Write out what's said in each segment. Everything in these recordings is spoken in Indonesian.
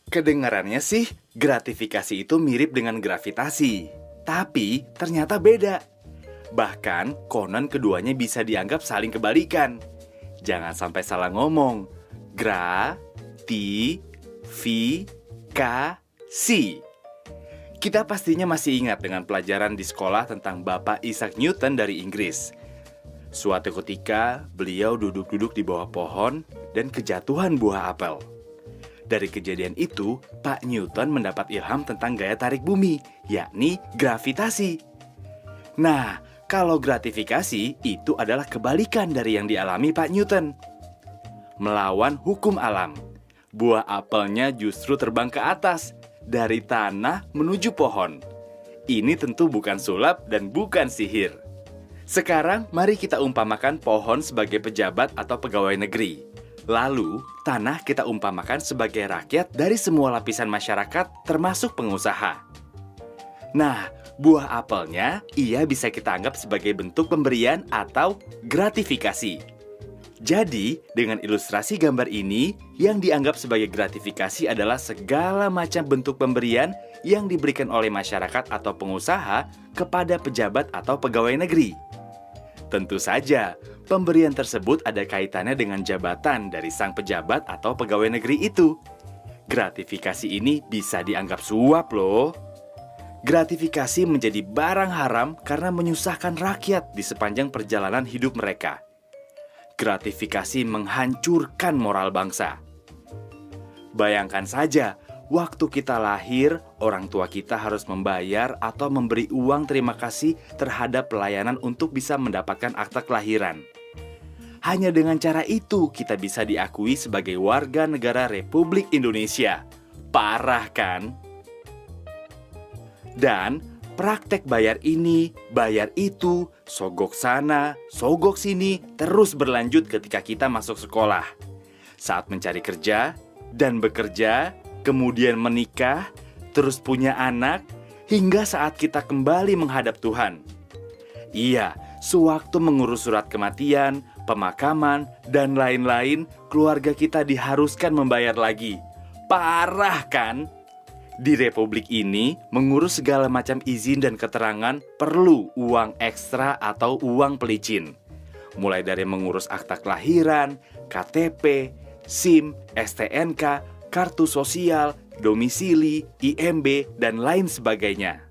Kedengarannya sih, gratifikasi itu mirip dengan gravitasi. Tapi ternyata beda. Bahkan, konon keduanya bisa dianggap saling kebalikan. Jangan sampai salah ngomong. Gratifikasi. Kita pastinya masih ingat dengan pelajaran di sekolah tentang Bapak Isaac Newton dari Inggris. Suatu ketika, beliau duduk-duduk di bawah pohon dan kejatuhan buah apel. Dari kejadian itu, Pak Newton mendapat ilham tentang gaya tarik bumi, yakni gravitasi. Nah, kalau gratifikasi itu adalah kebalikan dari yang dialami Pak Newton. Melawan hukum alam. Buah apelnya justru terbang ke atas, dari tanah menuju pohon. Ini tentu bukan sulap dan bukan sihir. Sekarang, mari kita umpamakan pohon sebagai pejabat atau pegawai negeri. Lalu, tanah kita umpamakan sebagai rakyat dari semua lapisan masyarakat, termasuk pengusaha. Nah, buah apelnya ia bisa kita anggap sebagai bentuk pemberian atau gratifikasi. Jadi, dengan ilustrasi gambar ini, yang dianggap sebagai gratifikasi adalah segala macam bentuk pemberian yang diberikan oleh masyarakat atau pengusaha kepada pejabat atau pegawai negeri. Tentu saja, pemberian tersebut ada kaitannya dengan jabatan dari sang pejabat atau pegawai negeri itu. Gratifikasi ini bisa dianggap suap loh. Gratifikasi menjadi barang haram karena menyusahkan rakyat di sepanjang perjalanan hidup mereka. Gratifikasi menghancurkan moral bangsa. Bayangkan saja, waktu kita lahir, orang tua kita harus membayar atau memberi uang terima kasih terhadap pelayanan untuk bisa mendapatkan akta kelahiran. Hanya dengan cara itu kita bisa diakui sebagai warga negara Republik Indonesia. Parah kan? Dan praktek bayar ini, bayar itu, sogok sana, sogok sini terus berlanjut ketika kita masuk sekolah. Saat mencari kerja dan bekerja, kemudian menikah, terus punya anak, hingga saat kita kembali menghadap Tuhan. Iya, sewaktu mengurus surat kematian, pemakaman, dan lain-lain, keluarga kita diharuskan membayar lagi. Parah kan? Di Republik ini, mengurus segala macam izin dan keterangan perlu uang ekstra atau uang pelicin. Mulai dari mengurus akta kelahiran, KTP, SIM, STNK, kartu sosial, domisili, IMB, dan lain sebagainya.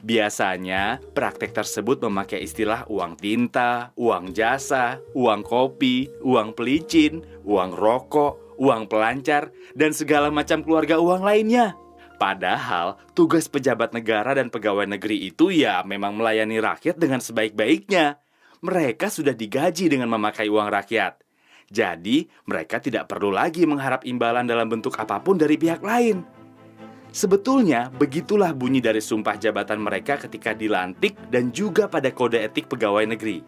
Biasanya, praktek tersebut memakai istilah uang tinta, uang jasa, uang kopi, uang pelicin, uang rokok, uang pelancar, dan segala macam keluarga uang lainnya. Padahal, tugas pejabat negara dan pegawai negeri itu ya memang melayani rakyat dengan sebaik-baiknya. Mereka sudah digaji dengan memakai uang rakyat. Jadi, mereka tidak perlu lagi mengharap imbalan dalam bentuk apapun dari pihak lain. Sebetulnya, begitulah bunyi dari sumpah jabatan mereka ketika dilantik dan juga pada kode etik pegawai negeri.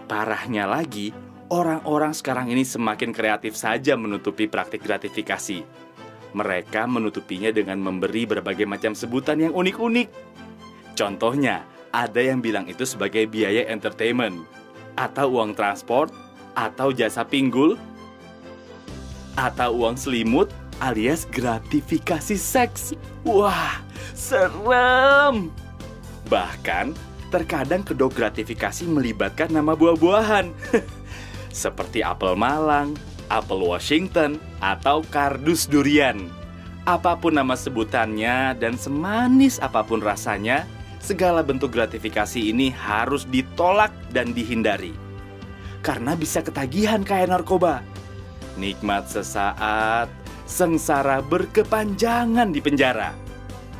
Parahnya lagi, orang-orang sekarang ini semakin kreatif saja menutupi praktik gratifikasi. Mereka menutupinya dengan memberi berbagai macam sebutan yang unik-unik. Contohnya, ada yang bilang itu sebagai biaya entertainment, atau uang transport, atau jasa pinggul, atau uang selimut, alias gratifikasi seks. Wah, serem! Bahkan, terkadang kedok gratifikasi melibatkan nama buah-buahan. Seperti apel Malang, apel Washington, atau kardus durian. Apapun nama sebutannya dan semanis apapun rasanya, segala bentuk gratifikasi ini harus ditolak dan dihindari. Karena bisa ketagihan kayak narkoba. Nikmat sesaat, sengsara berkepanjangan di penjara.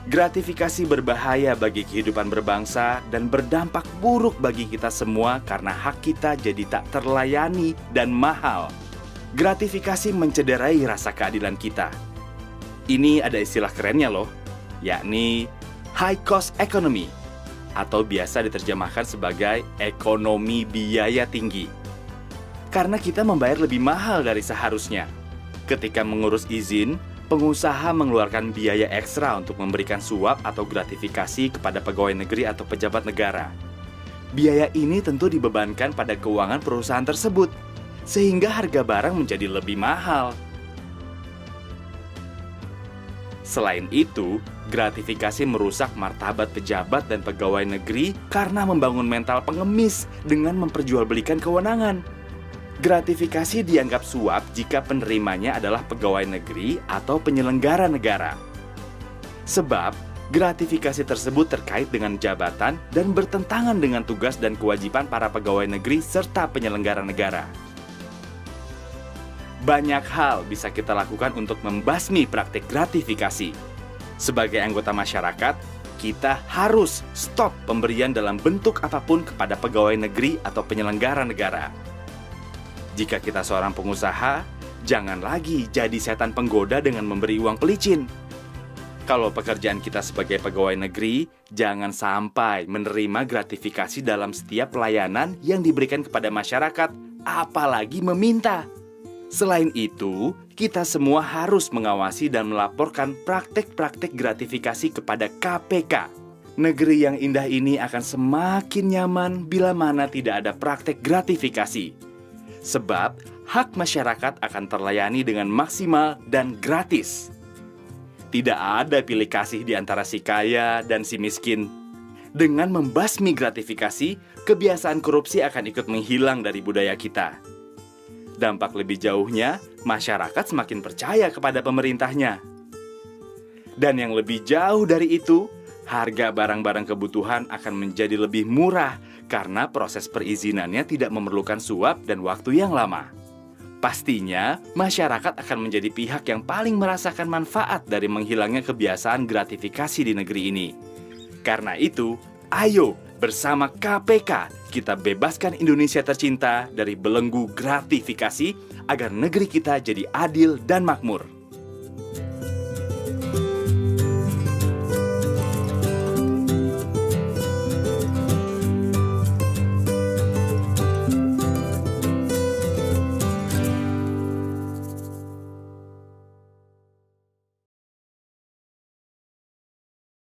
Gratifikasi berbahaya bagi kehidupan berbangsa dan berdampak buruk bagi kita semua karena hak kita jadi tak terlayani dan mahal. Gratifikasi mencederai rasa keadilan kita. Ini ada istilah kerennya loh, yakni high cost economy, atau biasa diterjemahkan sebagai ekonomi biaya tinggi. Karena kita membayar lebih mahal dari seharusnya. Ketika mengurus izin, pengusaha mengeluarkan biaya ekstra untuk memberikan suap atau gratifikasi kepada pegawai negeri atau pejabat negara. Biaya ini tentu dibebankan pada keuangan perusahaan tersebut, sehingga harga barang menjadi lebih mahal. Selain itu, gratifikasi merusak martabat pejabat dan pegawai negeri karena membangun mental pengemis dengan memperjualbelikan kewenangan. Gratifikasi dianggap suap jika penerimanya adalah pegawai negeri atau penyelenggara negara. Sebab, gratifikasi tersebut terkait dengan jabatan dan bertentangan dengan tugas dan kewajiban para pegawai negeri serta penyelenggara negara. Banyak hal bisa kita lakukan untuk membasmi praktik gratifikasi. Sebagai anggota masyarakat, kita harus stop pemberian dalam bentuk apapun kepada pegawai negeri atau penyelenggara negara. Jika kita seorang pengusaha, jangan lagi jadi setan penggoda dengan memberi uang pelicin. Kalau pekerjaan kita sebagai pegawai negeri, jangan sampai menerima gratifikasi dalam setiap pelayanan yang diberikan kepada masyarakat, apalagi meminta. Selain itu, kita semua harus mengawasi dan melaporkan praktek-praktek gratifikasi kepada KPK. Negeri yang indah ini akan semakin nyaman bila mana tidak ada praktek gratifikasi. Sebab, hak masyarakat akan terlayani dengan maksimal dan gratis. Tidak ada pilih kasih di antara si kaya dan si miskin. Dengan membasmi gratifikasi, kebiasaan korupsi akan ikut menghilang dari budaya kita. Dampak lebih jauhnya, masyarakat semakin percaya kepada pemerintahnya. Dan yang lebih jauh dari itu, harga barang-barang kebutuhan akan menjadi lebih murah karena proses perizinannya tidak memerlukan suap dan waktu yang lama. Pastinya, masyarakat akan menjadi pihak yang paling merasakan manfaat dari menghilangnya kebiasaan gratifikasi di negeri ini. Karena itu, ayo bersama KPK kita bebaskan Indonesia tercinta dari belenggu gratifikasi agar negeri kita jadi adil dan makmur.